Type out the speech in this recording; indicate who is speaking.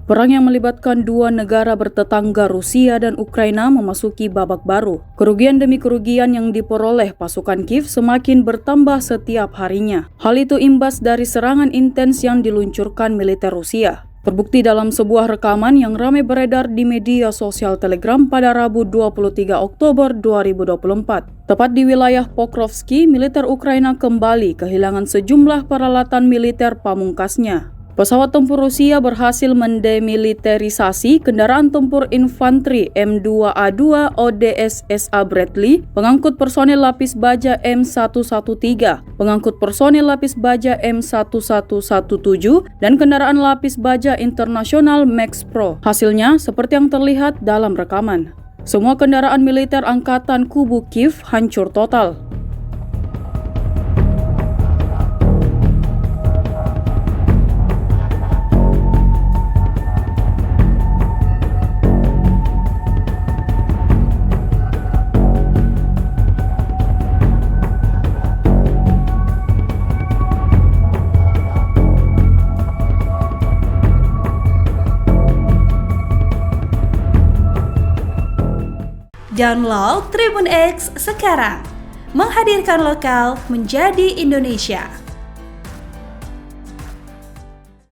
Speaker 1: Perang yang melibatkan dua negara bertetangga Rusia dan Ukraina memasuki babak baru. Kerugian demi kerugian yang diperoleh pasukan Kiev semakin bertambah setiap harinya. Hal itu imbas dari serangan intens yang diluncurkan militer Rusia. Terbukti dalam sebuah rekaman yang ramai beredar di media sosial Telegram pada Rabu 23 Oktober 2024. Tepat di wilayah Pokrovsky, militer Ukraina kembali kehilangan sejumlah peralatan militer pamungkasnya. Pesawat tempur Rusia berhasil mendemiliterisasi kendaraan tempur infanteri M2A2 ODSSA Bradley, pengangkut personel lapis baja M113, pengangkut personel lapis baja M1117, dan kendaraan lapis baja internasional Max Pro. Hasilnya seperti yang terlihat dalam rekaman. Semua kendaraan militer angkatan kubu Kiev hancur total.
Speaker 2: Download Tribun X sekarang, menghadirkan lokal menjadi Indonesia.